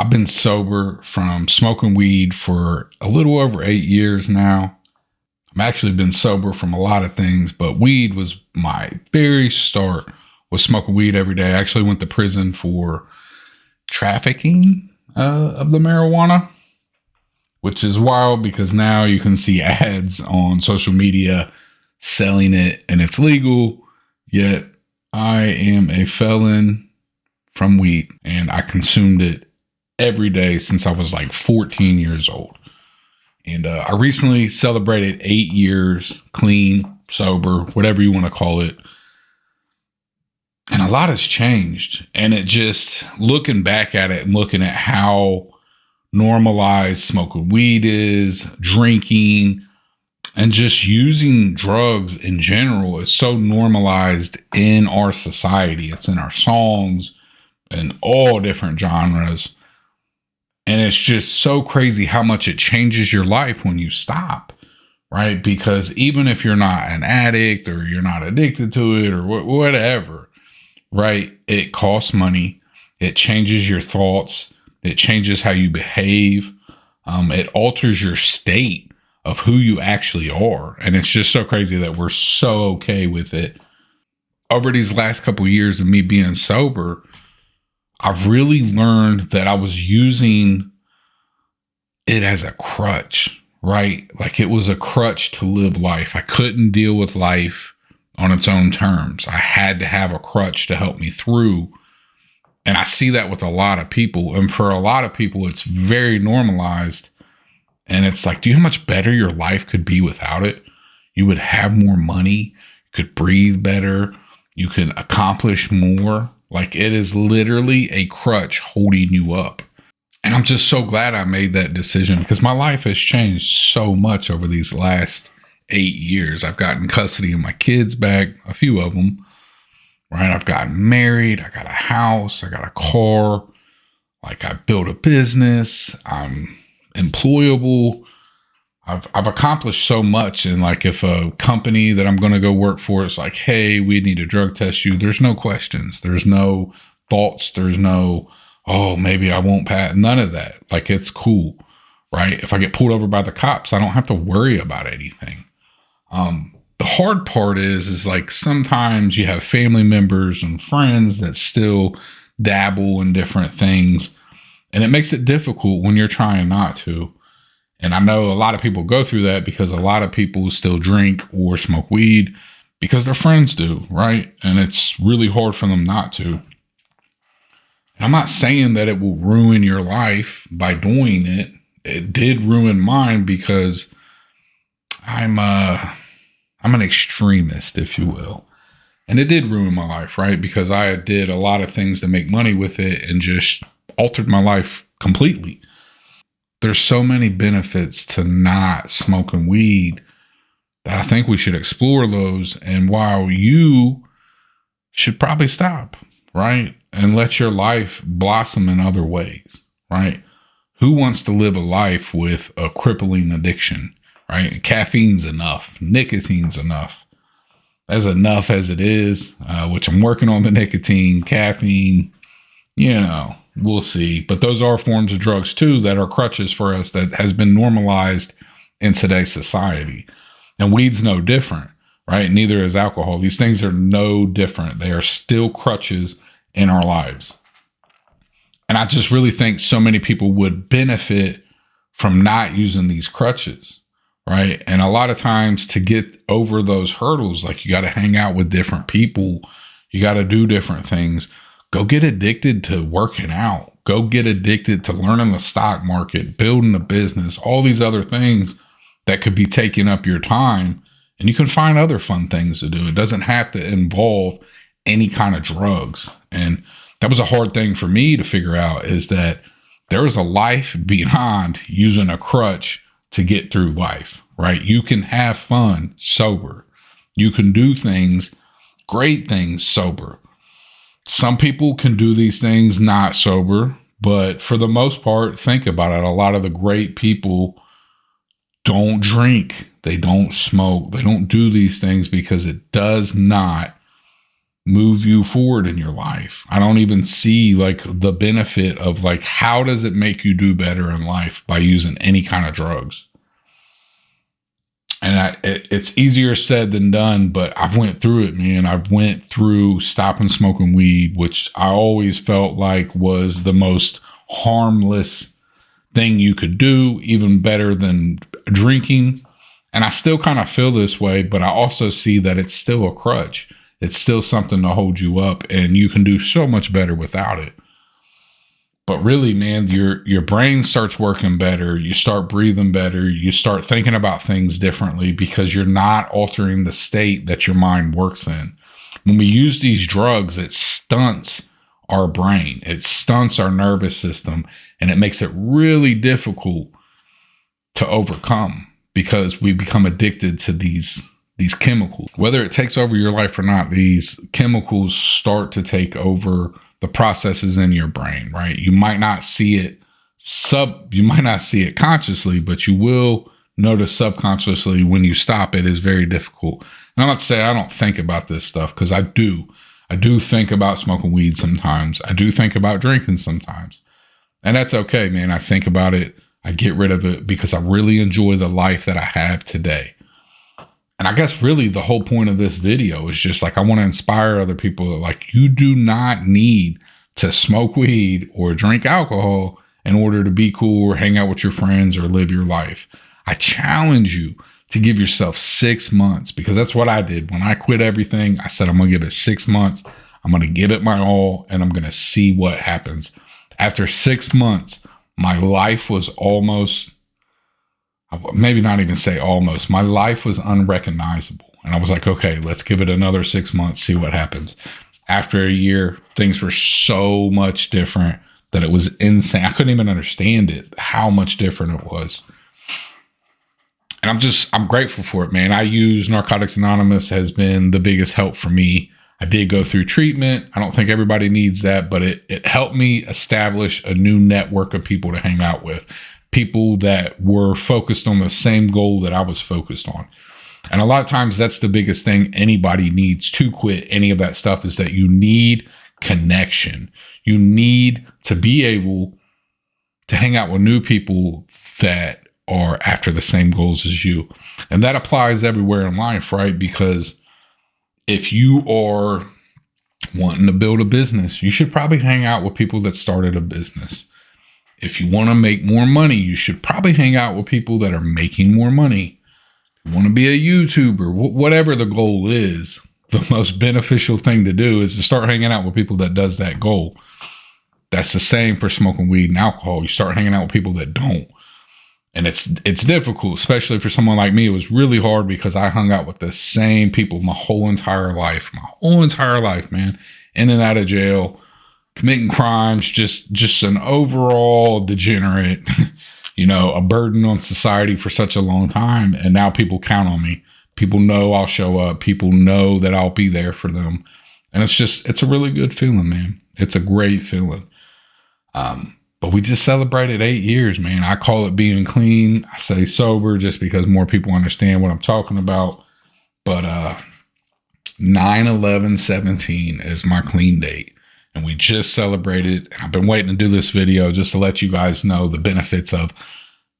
I've been sober from smoking weed for a little over 8 years now. I've actually been sober from a lot of things, but weed was my very start, was smoking weed every day. I actually went to prison for trafficking of the marijuana, which is wild because now you can see ads on social media selling it and it's legal. Yet I am a felon from weed and I consumed it every day since I was like 14 years old. And I recently celebrated 8 years clean, sober, whatever you want to call it. And a lot has changed. And it just, looking back at it and looking at how normalized smoking weed is, drinking, and just using drugs in general is so normalized in our society. It's in our songs and all different genres. And it's just so crazy how much it changes your life when you stop, right? Because even if you're not an addict or you're not addicted to it or whatever, right? It costs money. It changes your thoughts. It changes how you behave. It alters your state of who you actually are. And it's just so crazy that we're so okay with it. Over these last couple of years of me being sober, I've really learned that I was using it as a crutch, right? Like it was a crutch to live life. I couldn't deal with life on its own terms. I had to have a crutch to help me through. And I see that with a lot of people. And for a lot of people, it's very normalized. And it's like, do you know how much better your life could be without it? You would have more money, you could breathe better, you can accomplish more. Like it is literally a crutch holding you up. And I'm just so glad I made that decision because my life has changed so much over these last 8 years. I've gotten custody of my kids back, a few of them, right? I've gotten married. I got a house. I got a car. Like I built a business. I'm employable. I've accomplished so much. And like if a company that I'm going to go work for is like, hey, we need to drug test you, there's no questions. There's no thoughts. There's no, oh, maybe I won't pass. None of that. Like it's cool, right? If I get pulled over by the cops, I don't have to worry about anything. The hard part is like sometimes you have family members and friends that still dabble in different things. And it makes it difficult when you're trying not to. And I know a lot of people go through that because a lot of people still drink or smoke weed because their friends do, right? And it's really hard for them not to. And I'm not saying that it will ruin your life by doing it. It did ruin mine because I'm an extremist, if you will. And it did ruin my life, right? Because I did a lot of things to make money with it and just altered my life completely. There's so many benefits to not smoking weed that I think we should explore those. And while you should probably stop, right? And let your life blossom in other ways, right? Who wants to live a life with a crippling addiction, right? Caffeine's enough. Nicotine's enough. That's enough as it is, which I'm working on the nicotine, caffeine, we'll see. But those are forms of drugs too that are crutches for us that has been normalized in today's society. And weed's no different, right? Neither is alcohol. These things are no different. They are still crutches in our lives. And I just really think so many people would benefit from not using these crutches, right? And a lot of times to get over those hurdles, like you got to hang out with different people. You got to do different things. Go get addicted to working out. Go get addicted to learning the stock market, building a business, all these other things that could be taking up your time. And you can find other fun things to do. It doesn't have to involve any kind of drugs. And that was a hard thing for me to figure out, is that there is a life beyond using a crutch to get through life, right? You can have fun sober. You can do things, great things sober. Some people can do these things not sober, but for the most part, think about it. A lot of the great people don't drink. They don't smoke. They don't do these things because it does not move you forward in your life. I don't even see like the benefit of like, how does it make you do better in life by using any kind of drugs? And it's easier said than done, but I've went through it, man. I've went through stopping smoking weed, which I always felt like was the most harmless thing you could do, even better than drinking. And I still kind of feel this way, but I also see that it's still a crutch. It's still something to hold you up, and you can do so much better without it. But really, man, your brain starts working better. You start breathing better. You start thinking about things differently because you're not altering the state that your mind works in. When we use these drugs, it stunts our brain. It stunts our nervous system, and it makes it really difficult to overcome because we become addicted to these chemicals. Whether it takes over your life or not, these chemicals start to take over the processes in your brain, right? You might not see it consciously, but you will notice subconsciously when you stop it is very difficult. And I'm not saying I don't think about this stuff, because I do. I do think about smoking weed sometimes. I do think about drinking sometimes. And that's okay, man. I think about it. I get rid of it because I really enjoy the life that I have today. And I guess really the whole point of this video is just like, I want to inspire other people that like, you do not need to smoke weed or drink alcohol in order to be cool or hang out with your friends or live your life. I challenge you to give yourself 6 months, because that's what I did. When I quit everything, I said, I'm going to give it 6 months. I'm going to give it my all, and I'm going to see what happens. After 6 months, my life was almost, maybe not even say almost, my life was unrecognizable. And I was like, okay, let's give it another 6 months, see what happens. After a year, things were so much different that it was insane. I couldn't even understand it, how much different it was. And I'm grateful for it, man. I use Narcotics Anonymous, has been the biggest help for me. I did go through treatment. I don't think everybody needs that, but it helped me establish a new network of people to hang out with. People that were focused on the same goal that I was focused on. And a lot of times that's the biggest thing anybody needs to quit any of that stuff, is that you need connection. You need to be able to hang out with new people that are after the same goals as you. And that applies everywhere in life, right? Because if you are wanting to build a business, you should probably hang out with people that started a business. If you want to make more money, you should probably hang out with people that are making more money. If you want to be a YouTuber, whatever the goal is, the most beneficial thing to do is to start hanging out with people that does that goal. That's the same for smoking weed and alcohol. You start hanging out with people that don't. And it's difficult, especially for someone like me. It was really hard because I hung out with the same people my whole entire life, man. In and out of jail, committing crimes, just an overall degenerate, a burden on society for such a long time. And now people count on me. People know I'll show up. People know that I'll be there for them. And it's a really good feeling, man. It's a great feeling. But we just celebrated 8 years, man. I call it being clean. I say sober just because more people understand what I'm talking about. But 9/11/17 is my clean date. And we just celebrated. I've been waiting to do this video just to let you guys know the benefits of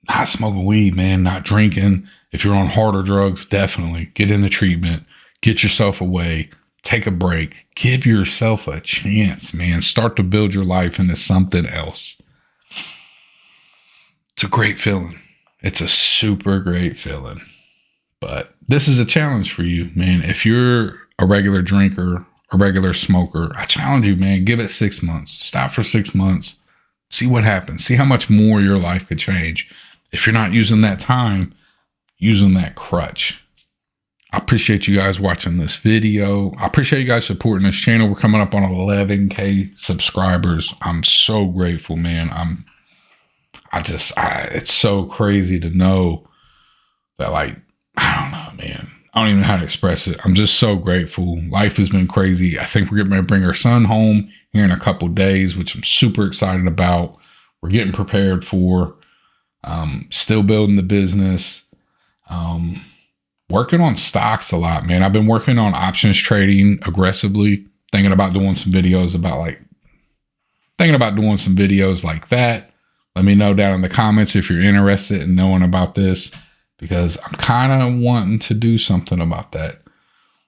not smoking weed, man, not drinking. If you're on harder drugs, definitely get into treatment, get yourself away, take a break, give yourself a chance, man. Start to build your life into something else. It's a great feeling. It's a super great feeling. But this is a challenge for you, man. If you're a regular drinker, a regular smoker, I challenge you, man, give it 6 months. Stop for 6 months. See what happens. See how much more your life could change. If you're not using that time, using that crutch. I appreciate you guys watching this video. I appreciate you guys supporting this channel. We're coming up on 11K subscribers. I'm so grateful, man. It's so crazy to know that, like, I don't know, man. I don't even know how to express it. I'm just so grateful. Life has been crazy. I think we're getting ready to bring our son home here in a couple of days, which I'm super excited about. We're getting prepared for, still building the business, working on stocks a lot, man. I've been working on options trading aggressively. thinking about doing some videos like that. Let me know down in the comments if you're interested in knowing about this, because I'm kind of wanting to do something about that.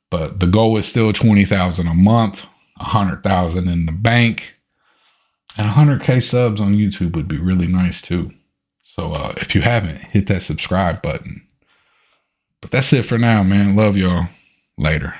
But the goal is still 20,000 a month, 100,000 in the bank, and 100K subs on YouTube would be really nice too. So if you haven't, hit that subscribe button. But that's it for now, man. Love y'all. Later.